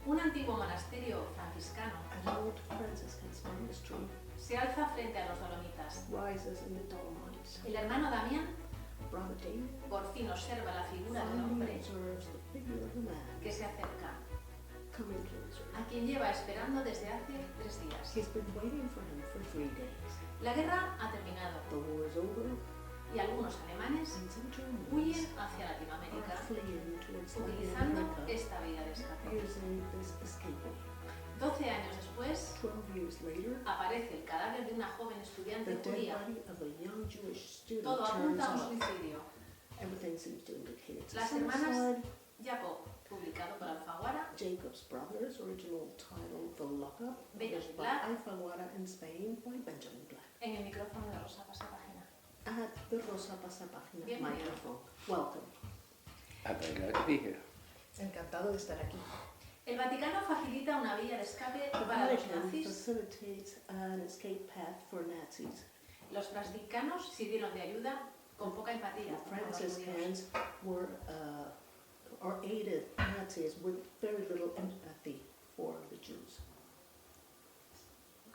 Un antiguo monasterio franciscano An old franciscan monastery se alza frente a los Dolomitas. rises in the Dolomitas. El hermano Damián Brother Damián por fin observa la figura de un finally hombre observes the figure of a man que se acerca, coming closer. a quien lleva esperando desde hace 3 días. He's been waiting for him for 3 days. La guerra ha terminado The war is over, y algunos alemanes and some Germans huyen hacia Latinoamérica are fleeing towards Latin utilizando America esta vía de escape. using this escape way. 12 años después 12 years later, aparece el cadáver de una joven the estudiante dead judía. body of a young Jewish student Todo turns apunta a un up. suicidio. Everything seems to indicate it's a Las hermanas, suicide. Jacob, publicado por Alfaguara, Jacob's Brothers, original title The Lockup, Bellos published y by Black. Alfaguara in Spain by Benjamin Black. en el micrófono de Rosa, pasa página. At the Rosa pasa página Bienvenido. microphone. Welcome. I'm very glad to be here. Encantado de estar aquí. El Vaticano facilita una vía de escape The para los Vatican nazis. facilitates an escape path for Nazis. Los franciscanos sirvieron de ayuda con poca empatía. The con los judíos. Franciscans were or aided Nazis with very little empathy for the Jews.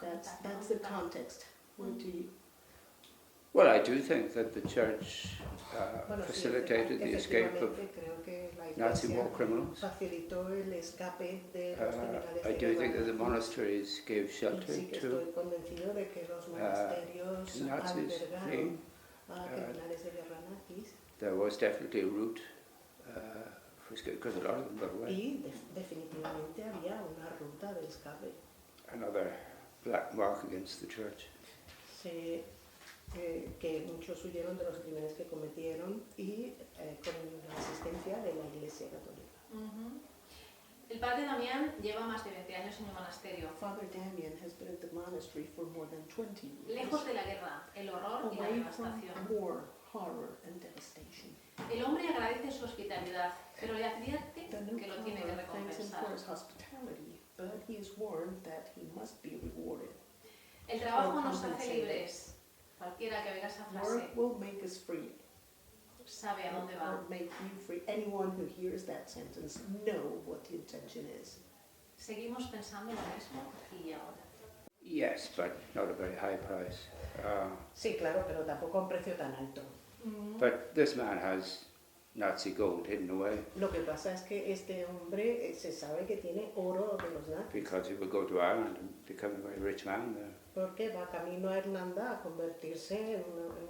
That's the context. Where do you? Well, I do think that the church Bueno, sí, facilitated the escape of efectivamente, creo que la Nazi Iglesia war criminals. facilitó el escape de los criminales I de do guerra. think that the monasteries gave Y shelter sí que to estoy convencido de que los monasterios Nazis albergaron fleeing. a criminales de guerra nazis There was definitely a route for escape because a lot of them got away. y definitivamente había una ruta de escape. Another black mark against the church. Sé que muchos huyeron de los crímenes que cometieron y con la asistencia de la Iglesia Católica. Ujú. El padre Damián lleva más de 20 años en el monasterio. Father Damián has been at the monastery for more than 20 years. Lejos de la guerra, el horror y la Away from devastación. war, horror and devastation. El hombre agradece su hospitalidad, pero le advierte The que lo tiene que newcomer thanks him for recompensar. his hospitality, but he is warned that he must be rewarded. El trabajo nos hace libres. Cualquiera que oiga esa frase Work will make us free. sabe a dónde va. Or make you free. Anyone who hears that sentence know what the intention is. Seguimos pensando lo mismo y ahora. Yes, but not a very high price. Sí, claro, pero tampoco a un precio tan alto. But this man has Nazi gold hidden away Lo que pasa es que este hombre se sabe que tiene oro de los nazis, because he would go to Ireland and become a very rich man there. porque va camino a Irlanda a convertirse en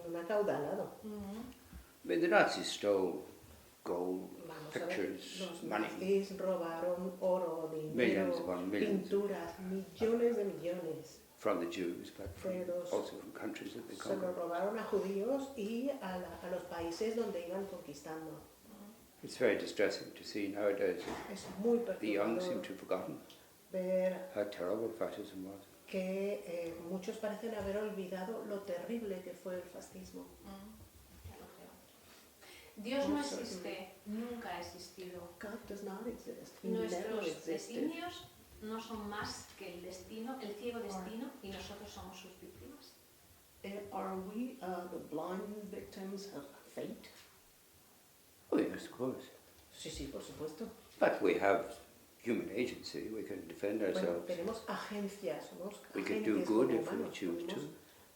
un acaudalado. I mean, the Nazis stole gold, Vamos a ver, pictures, los money. nazis robaron oro, dinero, Millions upon millions. pinturas, millones de millones. From the Jews, but from Pero also from countries that they se lo conquered. robaron a judíos y a los países donde iban conquistando. It's very distressing to see nowadays Es muy the young seem perturbador to have forgotten ver how terrible fascism was. que muchos parecen haber olvidado lo terrible que fue el fascismo. Ya lo creo. Dios no existe, nunca ha existido. God does not exist. He never Nuestros existed. designios no son más que el destino, el ciego destino, y nosotros somos sus víctimas. Are we the blind victims of fate? Oh yes, of course. Sí, sí, por supuesto. But we have human agency. We can defend Bueno, ourselves. tenemos agencias, somos We can do agentes good como if we humanos, choose podemos to.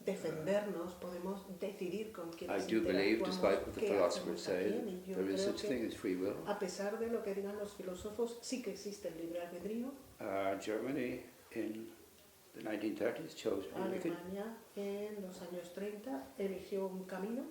defendernos, podemos decidir con I quiénes do believe, interactuamos, despite what the qué philosophers hacemos a say, quién, y yo there is creo such que, thing as free will. a pesar de lo que digan los filósofos, sí que existe el libre albedrío. Germany in the 1930s chose to make it. Alemania en los años 30 eligió un camino.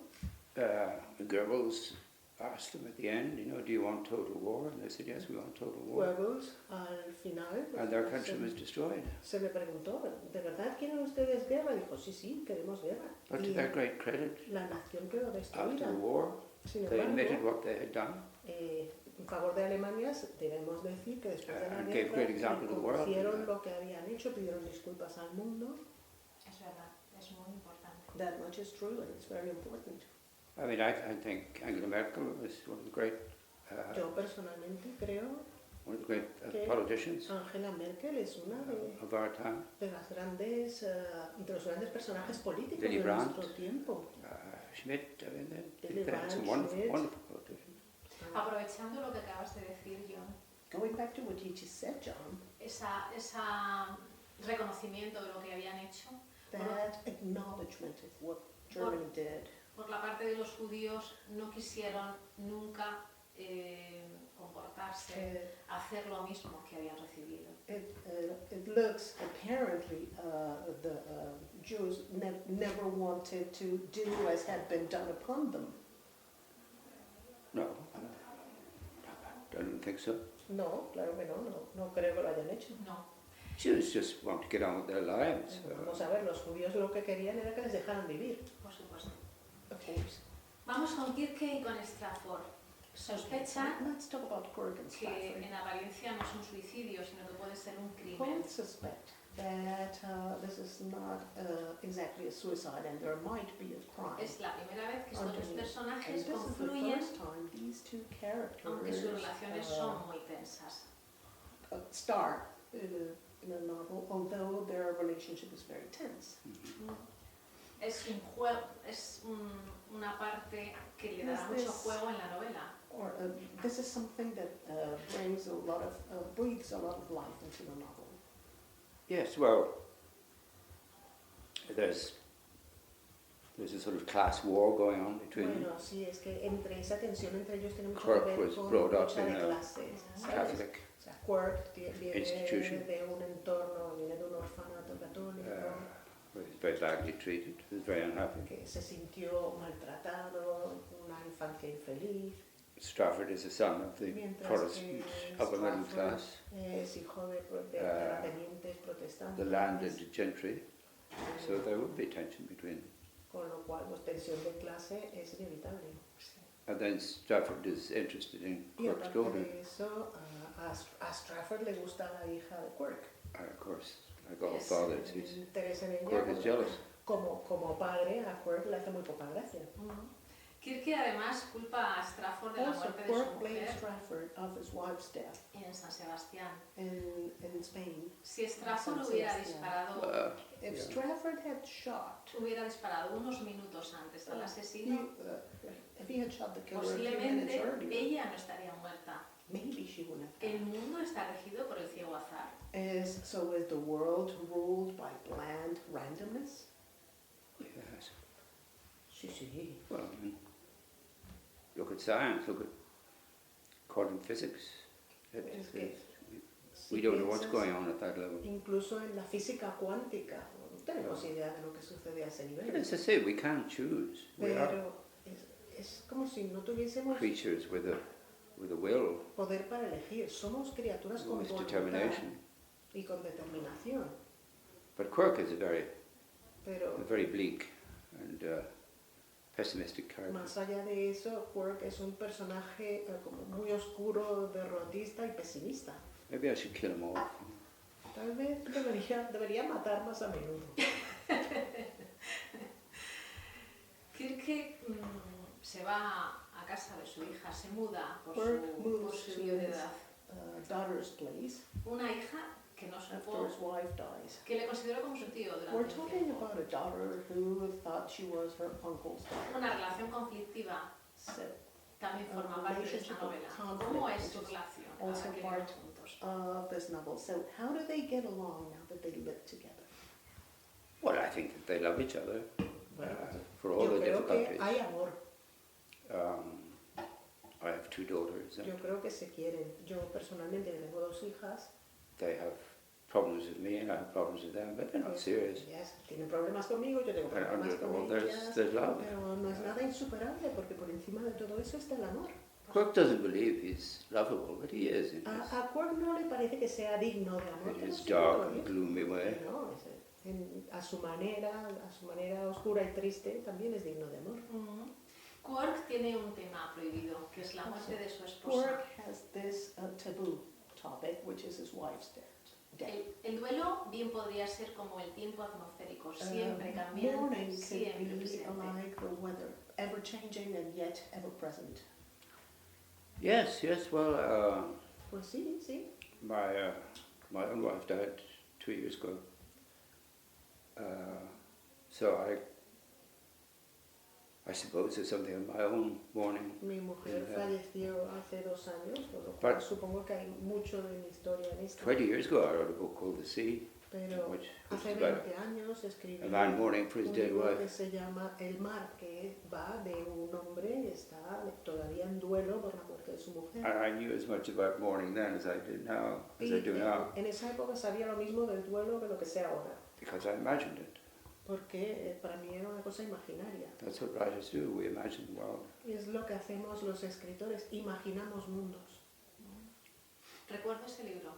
Goebbels asked them at the end, do you want total war? And they said, yes, we want total war. Goebbels al final And their country was destroyed. se le preguntó, ¿de verdad quieren ustedes guerra? Dijo, sí, sí, queremos guerra. But to Y their great credit, la nación quedó after destruida. the war, Sin they admitted embargo, what they had done. en favor de Alemania debemos decir que después de la And gave great example to the world. reconocieron lo que habían hecho, pidieron disculpas al mundo. Es verdad, es muy importante. That much is true and it's very important. I mean, I think Angela Merkel was one of the great, Yo personalmente creo que politicians Angela Merkel es una of our time. de los grandes personajes políticos Willy de Brandt. nuestro tiempo. Schmidt, I mean, Willy they had some Brandt, wonderful, Schmidt. wonderful politicians. Aprovechando lo que acabas de decir, John, Going back to what you just said, John, esa reconocimiento de lo que habían hecho, that acknowledgement of what Germany did. por la parte de los judíos no quisieron nunca comportarse, hacer lo mismo que habían recibido. It looks apparently the Jews never wanted to do as had been done upon them. No, I don't think so. No, claro que no creo que lo hayan hecho. No. Jews just want to get on with their lives. Vamos a ver, los judíos lo que querían era que les dejaran vivir. Por supuesto. Of course. Vamos con Kirke y con Strafford. Sospechan Let's talk about Quirk and que Strafford. en apariencia no es un suicidio, sino que puede ser un crimen. Both suspect that this is not exactly a suicide and there might be a crime. Es la primera vez que estos dos And personajes this is the confluyen, first time these two characters aunque sus relaciones son muy tensas. star in a novel, although their relationship is very tense. Es un juego, es una parte que le da mucho juego en la novela. Or this is something that brings a lot of, breathes a lot of life into the novel. Yes, well, there's a sort of class war going on between them. Bueno, sí, es que entre esa tensión entre ellos tiene mucho Quirk que ver was con brought up lucha in de a clases, ¿sabes? Catholic O sea, Quirk viene institution. de un entorno, viene de un orfanato católico, where he was very badly treated. He was very unhappy. que se sintió maltratado, una infancia infeliz. Strafford is a son of the Mientras Protestant que upper middle Strafford class, es hijo de terratenientes protestantes, the landed gentry, so there would be tension between them. con lo cual pues, tensión de clase es inevitable. And then Strafford is interested in Y Quirk's aparte daughter. de eso, a Strafford le gusta la hija de Quirk. And of course, like all Yes. fathers, El he's interés en ella, Quirk is jealous. como padre, a Quirk le hace muy poca gracia. Kirke además culpa a Strafford de la Also, muerte de su Quirk blames mujer Strafford of his wife's death en San Sebastián. in Spain. Si Strafford San hubiera Sebastián. disparado, If Yeah. Strafford had shot, unos minutos antes al he, asesino, if he had shot the killer a few minutes posiblemente earlier, ella no estaría muerta. maybe she wouldn't have El died. mundo está regido por el ciego azar. So is the world ruled by bland randomness? yes. Sí, sí. Well, I mean, look at science. Look at quantum physics. Es que We don't know what's going on at that level. Incluso en la física cuántica, no tenemos idea de lo que sucede a ese But nivel. as I say, we can't choose. We are Pero es como si no tuviésemos creatures with a will, poder para elegir. Somos criaturas con with voluntad determination. y con determinación. But Quirk is a Pero very bleak and pessimistic character. más allá de eso, Quirk es un personaje como muy oscuro, derrotista y pesimista. Maybe I should kill him off. Tal vez debería matar más a menudo. Kirke se va a casa de su hija, se muda por Quirk su moves to viudedad. his daughter's place Una hija que no after supo, his wife dies. que le consideró como su tío We're durante un talking tiempo. about a daughter who thought she was her uncle's daughter. Una relación conflictiva So, también forma parte de esta novela. ¿Cómo es su relación ahora que viven juntos? of this novel. So how do they get along now that they live together? Well, I think that they love each other Bueno, for all yo the creo que difficulties. hay amor. I have two daughters. Yo creo que se quieren. Yo personalmente tengo dos hijas. They have problems with me and I have problems with them, but they're not serious. Ellas tienen problemas conmigo, yo tengo And problemas under it con all, ellas. there's love. Pero no es nada insuperable porque por encima de todo eso está el amor. Quirk doesn't believe he's lovable, but he is in his, A Quirk no le parece que sea digno de amor. in pero his sí dark lo and es. gloomy way. No, a su manera oscura y triste, también es digno de amor. Quirk tiene un tema prohibido, que es la muerte de su Quirk esposa. has this taboo topic, which is his wife's death. El duelo bien podría ser como el tiempo atmosférico, siempre cambiante, Mourning can siempre be presente. like the weather, ever changing and yet ever present. Yes, well, Pues sí, sí. my own wife died 2 years ago. So I suppose there's something of my own mourning. Mi mujer Yeah. falleció hace 2 2 años, por lo cual supongo que hay mucho de mi historia en esto. 20 years ago, I wrote a book called The Sea, Pero which hace is about 20 años escribí a man mourning for his un dead libro wife. que se llama El mar, que va de un hombre que está todavía en duelo por la muerte de su mujer. And I knew as much about mourning then as I did now, as I do now, En esa época sabía lo mismo del duelo que lo que sé ahora, because I imagined it. porque para mí era una cosa imaginaria. That's what writers do. We imagine the world. Y es lo que hacemos los escritores, imaginamos mundos. Recuerdo ese libro.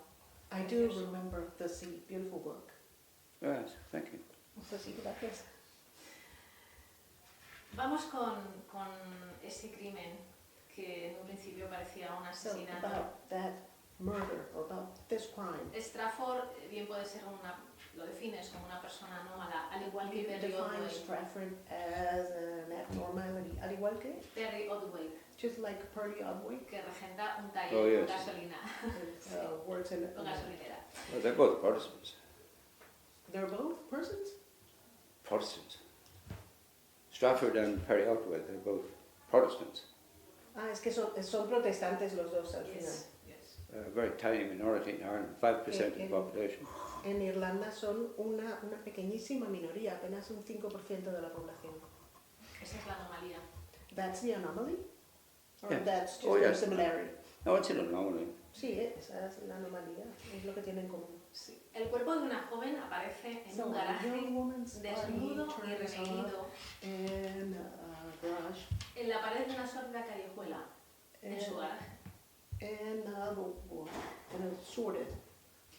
I do remember The Sea, beautiful book. Yes, thank you. Pues sí, gracias. Vamos con ese crimen que en un principio parecía un So asesinato. about that murder, or about this crime. Strafford bien puede ser lo defines como una persona anómala, al igual que You Perry define Odway. Strafford as an abnormality, al igual que, Perry Odway, just like Pearly Odway, que regenta un taller Oh, yes. con gasolina, works in con gasolinera. Well, they're both Protestants. They're both persons? Protestants. Strafford and Perry Otway, they're both Protestants. Ah, es que son protestantes los dos al final. Yes, yes. A very tiny minority in Ireland, 5% of the population. En Irlanda son una pequeñísima minoría, apenas un 5% de la población. Esa es la anomalía. That's the anomaly? Or Yeah. that's just Oh, a yes. similarity? No, it's an anomaly. Sí, esa es la anomalía, es lo que tienen en común. Sí. El cuerpo de una joven aparece en un garaje desnudo y remeguido in a garage, en la pared de una sórdida callejuela en su garaje. in a sordid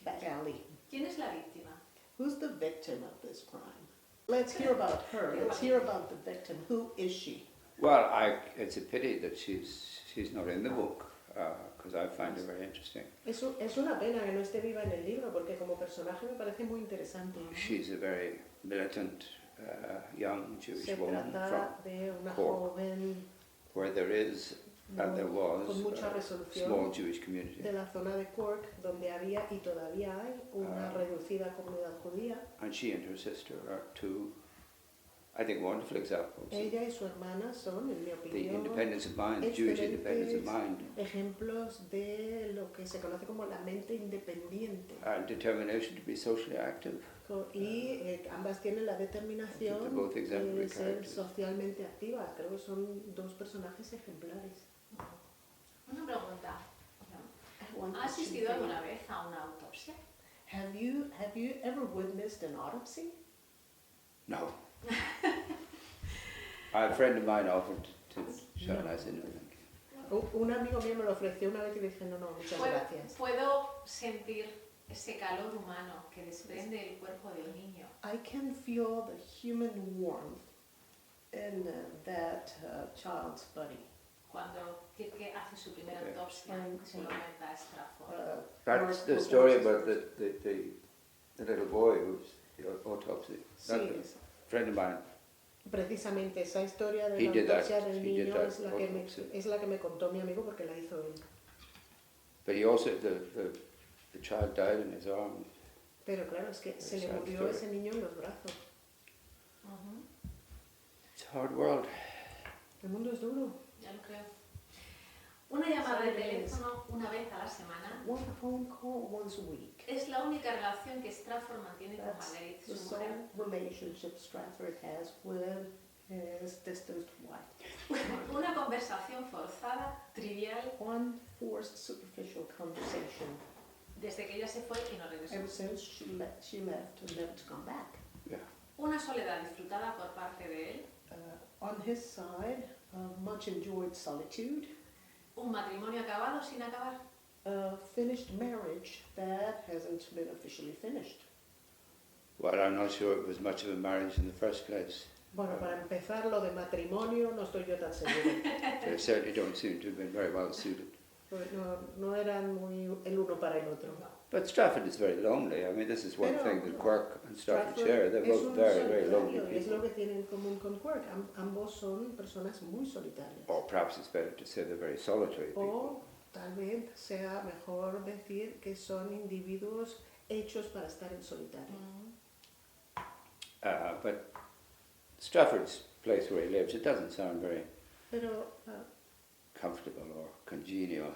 back alley. ¿Quién es la víctima? Who's the victim of this crime? Let's hear about her. Let's hear about the victim. Who is she? Well, it's a pity that she's not in the book, because I find her very interesting. Es una pena que no esté viva en el libro, porque como personaje me parece muy interesante. She's a very militant young Jewish Se woman trata de una Cork, joven where there is, and there was, con mucha a resolución small Jewish community. de la zona de Cork, donde había y todavía hay una reducida comunidad judía. And she and her sister are two, I think, wonderful examples of Ella y su hermana son, en mi the opinión, independence of mind, the Jewish independence of mind, ejemplos de lo que se conoce como la mente independiente. and determination to be socially active. Y ambas tienen la determinación They're both exemplary de ser characters. socialmente activas. Creo que son dos personajes ejemplares. Una pregunta. I want ¿Ha to asistido say, alguna vez a una autopsia? Have you ever witnessed an autopsy? No. A friend of mine offered to show, and I said no, thank you. Un amigo mío me lo ofreció una vez y dije, no, muchas gracias. Puedo sentir ese calor humano que desprende el cuerpo del niño. I can feel the human warmth in that child's body. Cuando Kirke hace su primera autopsia, se lo comenta a Strafford. That's the story about the little boy who's the autopsy. Sí, That friend of mine. precisamente esa historia de He la did that. autopsia del He did niño that es la que me contó mi amigo porque la hizo él. But he also, the child died in his arms. Pero claro, es que se le Sad murió story. ese niño en los brazos. It's a hard world. El mundo es duro. Ya lo creo. Una llamada de Sí, es. teléfono una vez a la semana One phone call once a week. es la única relación que Strafford mantiene con That's Marguerite, the su mujer. sole relationship Stratford has with his distant wife. Una conversación forzada, trivial, One forced superficial conversation desde que ella se fue y no regresó. ever since she left and never to come back. Yeah. Una soledad disfrutada por parte de él, On his side, much enjoyed solitude, un matrimonio acabado sin acabar. a finished marriage that hasn't been officially finished. Well, I'm not sure it was much of a marriage in the first place. Bueno, para empezar, lo de matrimonio no estoy yo tan segura. They certainly don't seem to have been very well suited. Pues no eran muy el uno para el otro. But Strafford is very lonely. I mean, this is one Pero, thing that Quirk and Strafford Stratford share. They're es both un very, very lonely solitario, es lo people. que tienen en común con Quirk. Ambos son personas muy solitarias. Or perhaps it's better to say they're very solitary people. O tal vez sea mejor decir que son individuos hechos para estar en solitario. But Strafford's place where he lives, it doesn't sound very Pero comfortable or congenial. you know,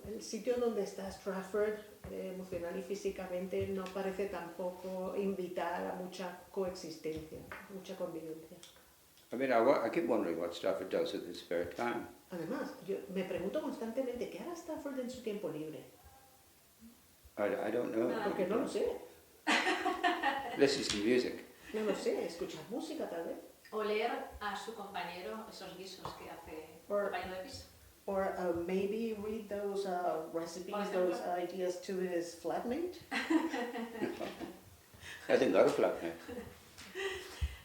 El sitio donde está Stratford, emocional y físicamente, no parece tampoco invitar a mucha coexistencia, mucha convivencia. I mean, I keep wondering what Stafford does with his spare time. Además, yo me pregunto constantemente qué hará Stratford en su tiempo libre. I don't know. Porque no lo sé. Listens to music. No lo sé, escuchar música tal vez. O leer a su compañero esos guisos que hace el Or- compañero de piso. Or maybe read those recipes, those ideas to his flatmate. I think got a flatmate.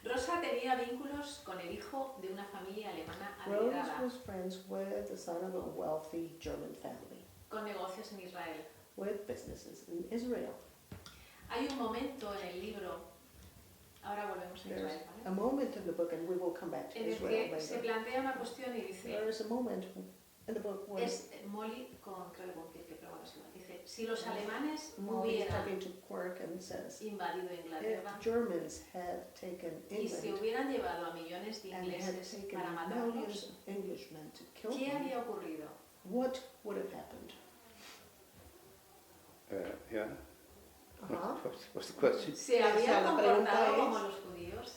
Rosa tenía vínculos con el hijo de una familia alemana Rose adinerada, was friends with the son of a wealthy German family, con negocios en Israel. with businesses in Israel. Hay un momento en el libro, ahora volvemos a There's Israel, a ¿vale? moment in the book, and we will come back to En el Israel que se later. plantea una cuestión y dice, There is a moment in the book where es Molly con, creo que prueba la ciudad, dice, si los alemanes Molly is hubieran talking to Quirk and says, invadido Inglaterra if Germans had taken y se England hubieran llevado a millones de and had ingleses taken para millions matarlos, of Englishmen to kill ¿qué them, habría ocurrido? what would have happened? Yeah. Uh-huh. What's the question? ¿Se Esa habrían la pregunta comportado es- como los judíos?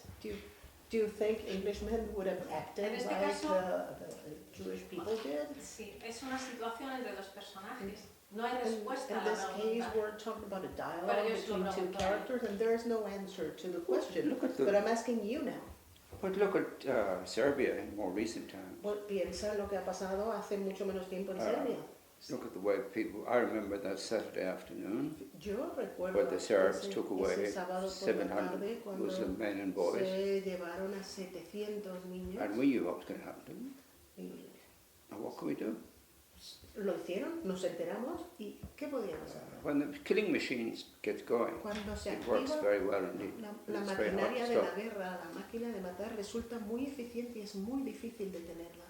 Do you think Englishmen would have acted En este like caso- the Jewish people did? Sí, es una situación entre dos personajes. No hay In respuesta a in la this case, pregunta. we're talking about a Pero dialogue ellos lo between two preguntaron. characters, and there is no answer to the question. Look at the- But I'm asking you now. But look at Serbia in more recent times. What piensa lo que ha pasado hace mucho menos tiempo en Ah. Serbia? Look at the way people. I remember that Saturday afternoon Yo recuerdo where the Serbs ese took away sábado por la tarde 700 cuando Muslim men and boys, se llevaron a 700 niños and we knew what was going to happen to them. y And what could we do? lo hicieron, nos enteramos y ¿qué podíamos hacer? When the killing machines get going, Cuando se it works activa very well indeed. la It's very hard maquinaria to de la stop. guerra, la máquina de matar, resulta muy eficiente y es muy difícil detenerla.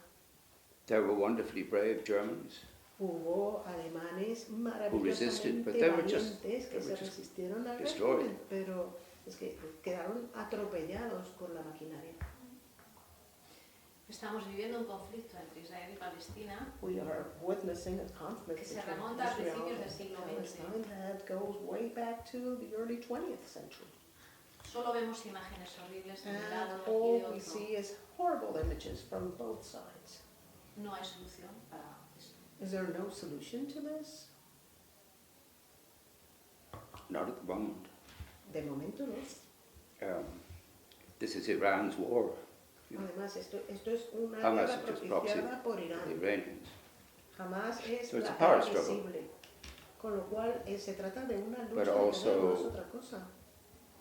There were wonderfully brave Germans Hubo alemanes resisted, but maravillosamente they were just- valientes que they se were just resistieron al destroyed. régimen, pero es que quedaron atropellados por la maquinaria. Estamos viviendo un conflicto entre Israel y Palestina We are witnessing a conflict que se between remonta a Israel principios del and siglo Palestine that goes way back to the early 20th century. Solo vemos imágenes horribles de un And lado y all de we otro. see is horrible images from both sides. No hay solución para esto. Is there no solution to this? Not at the moment. De momento no. This is Iran's war. Además, esto es una Hamas guerra is just proxy propiciada por for the Irán. Iranians. Jamás es So it's la a power guerra struggle. visible. Con lo cual se trata de una lucha But de also- poder, no es otra cosa.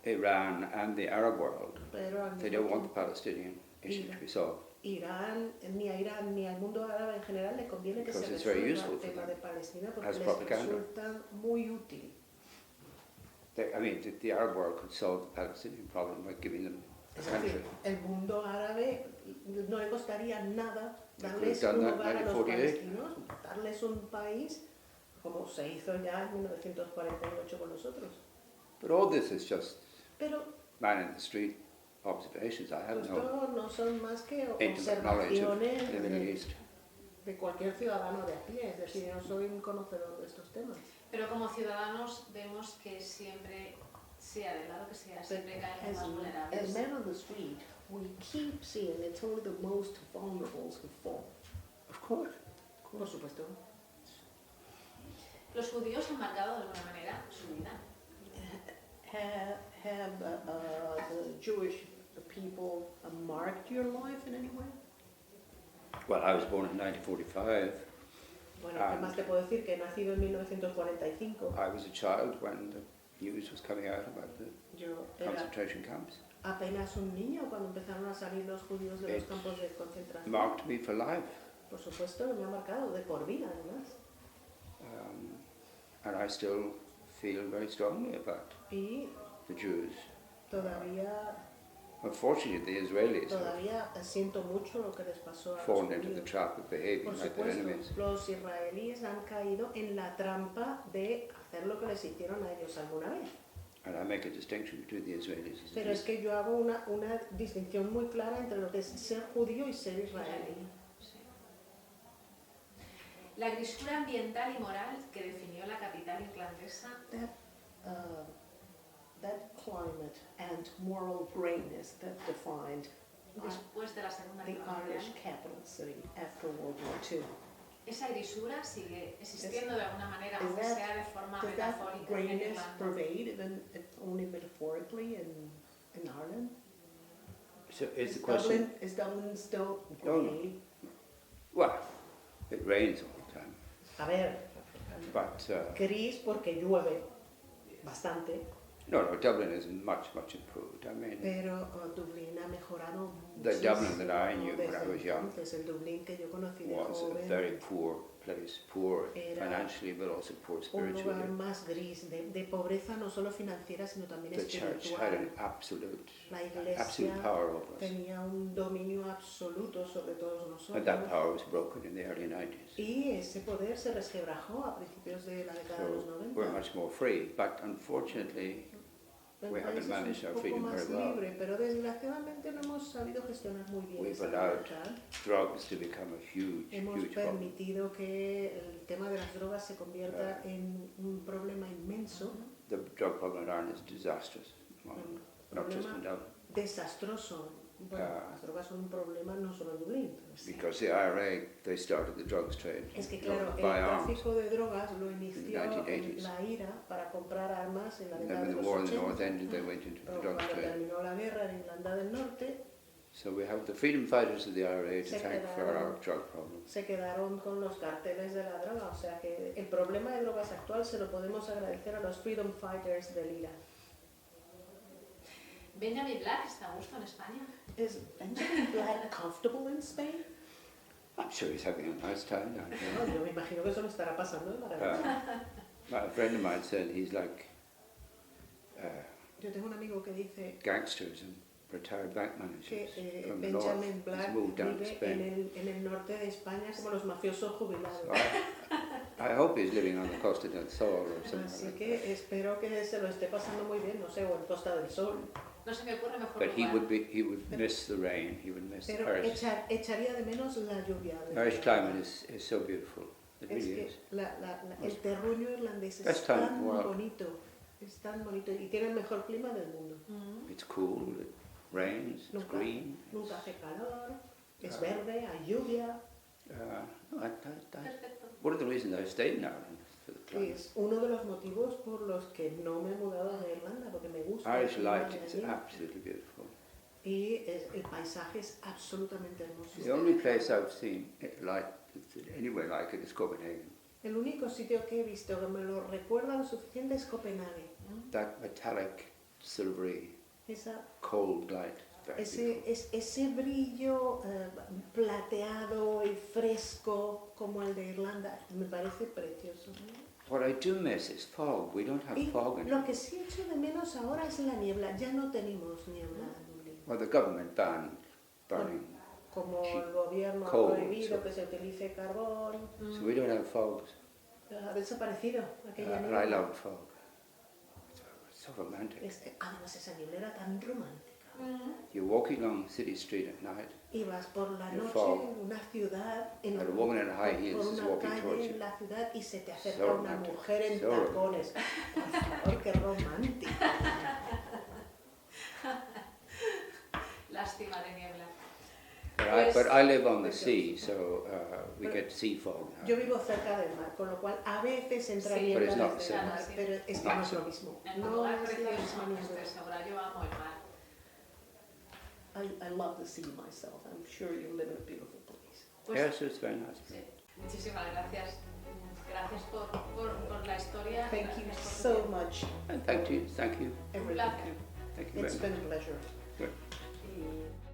Iran and the Arab world, Pero al they mismo don't want the tiempo, Palestinian issue to be solved. Irán ni al mundo árabe en general le conviene que se Because it's very resuelva useful el for tema them de Palestina porque as les propaganda. resulta muy útil. I mean, the Arab world could solve the Palestinian problem by giving them a Es decir, country. el mundo árabe no le costaría nada darles done un that hogar a los 1948. palestinos, darles un país como se hizo ya en 1948 con nosotros. But all this is just Pero man in the street observations. I have no esto no son más que intimate knowledge of observaciones the Middle East. de cualquier ciudadano de a pie, es decir, yo no soy un conocedor de estos temas. Pero como ciudadanos vemos que siempre, sea del lado que sea, siempre caen los más As vulnerables. men on the street, we keep seeing it's only the most vulnerable who fall. Of course. Por supuesto. Los judíos han marcado de alguna manera su vida. Have the Jewish people marked your life in any way? Well, I was born in 1945. Bueno, ¿qué más te puedo decir? Que he nacido en 1945. I was a child when the news was coming out about the Yo era concentration camps. apenas un niño cuando empezaron a salir los judíos de los It campos de concentración. Marked me for life. Por supuesto, me ha marcado de por vida, además. And I still feel very strongly about Y the Jews. todavía Unfortunately, the Israelis have siento mucho lo que les pasó a los fallen into the judíos. trap of behaving Por like their enemies. supuesto, los israelíes han caído en la trampa de hacer lo que les hicieron a ellos alguna vez. And I make a distinction between the Israelis and the Pero es Jews. que yo hago una distinción muy clara entre lo que es ser judío y ser israelí. Sí. La grisura ambiental y moral que definió la capital irlandesa. That climate and moral grayness that defined Después de la Segunda the Guerra Irish Mundial. capital city after World War II. Esa grisura sigue existiendo de alguna manera, Is aunque that- sea de forma Does that metafórica en grayness Irlanda. pervade even only metaphorically in Ireland? So is the question? Is Dublin still Oh, grey? Well, it rains all the time, A ver, but gris porque llueve bastante, no, Dublin is much improved. I mean, pero Dublín ha mejorado The muchísimo. Dublin that I knew when I desde was young entonces. El Dublín que yo conocí de was a joven, very poor place, poor Era financially, but also poor un lugar spiritually. más gris, de pobreza no solo financiera, sino también The church had an espiritual. absolute La iglesia power over us, tenía un dominio absoluto sobre todos and that nosotros. power was broken in the early 90s. Y ese poder se resquebrajó a principios de la década de los So 90. we're much more free, but unfortunately, El we país haven't es managed our un poco freedom más very well. libre, pero desgraciadamente no hemos sabido gestionar muy bien We've esa allowed libertad. drugs to become a huge Hemos problem. permitido que el tema de las drogas se convierta en un problema inmenso, The drug problem in Ireland is disastrous, well, un not just in problema Dublin. desastroso. Bueno, las drogas son un problema no solo en Dublín. Sí. Because the IRA, they started the drugs trade. Es que you know, claro, to el buy arms. tráfico de drogas lo inició 1980s. la IRA para comprar armas en la And década then de when the los war in the north 80. ended, they went into the Pero drugs cuando trade. terminó la guerra en Irlanda del Norte, So we have the freedom fighters of the IRA to Se thank for quedaron- our drug problem. se quedaron con los carteles de la droga. O sea que el problema de drogas actual se lo podemos agradecer a los freedom fighters del IRA. Benjamin Black está a gusto en España. Is Benjamin Black comfortable in Spain? I'm sure he's having a nice time down here. No, yo me imagino que eso lo estará pasando de maravilla. A friend of mine said he's like Yo tengo un amigo que dice gangsters and retired bank que managers from the north. Benjamin He's Black moved down to vive Spain. en el norte de España como los mafiosos jubilados. So I hope he's living on the Costa del Sol or something Así like that. que espero que se lo esté pasando muy bien, no sé, o en Costa del Sol. No se me ocurre mejor But he lugar. would miss the rain. He would miss the Pero Irish. echaría de menos la lluvia. Irish climate is so beautiful. It Es really que is. el terruño irlandés es Best time in tan the world. bonito, es tan bonito y tiene el mejor clima del mundo. It's cool. It rains. It's Nunca, green. nunca hace calor, es Ah. verde, hay lluvia. Perfecto. One of the reasons I stayed in Ireland is for the Y climate. es uno de los motivos por los que no me he mudado a Irlanda, porque me gusta. el Irish clima light de is allí. absolutely beautiful. Y el paisaje es absolutamente hermoso. The only place I've seen it like anywhere like it is Copenhagen. El único sitio que he visto que me lo recuerda lo suficiente es Copenhague. That metallic, silvery, Esa, cold light. Very beautiful. ese brillo plateado y fresco como el de Irlanda me parece precioso. What I do miss is fog. We don't have Y fog lo anymore. que sí echo de menos ahora es la niebla. Ya no tenemos niebla en Dublín. Well, the government banned burning, Como el gobierno ha Coal, prohibido so- que se utilice carbón, so we don't have fogs. ha desaparecido aquella And niebla. I love fog. It's so romantic. Además esa niebla era tan romántica. You're walking along City Street at night, Ibas por la You noche fall. en una ciudad, en and a woman in high heels por is una walking towards calle you. en la ciudad y se te acerca So una romantic. mujer en So tacones. Por favor, qué romántico. Lástima de niebla. But I live on the sea, so we get sea fog now. Yo vivo cerca del mar, con lo cual a veces entra Sí, niebla But it's not desde the el same. mar, pero es que Not no es the lo same. mismo. En un No lugar es la precioso, misma estoy niebla. segura, yo amo el mar. I love the sea myself. I'm sure you live in a beautiful place. Pues, Yes, it's very nice. sí, muchísimas gracias. Gracias por la historia. Thank Gracias you por tu so tiempo. much. And thank you. Everything. placer. Thank you very It's much. been a pleasure. Good. Y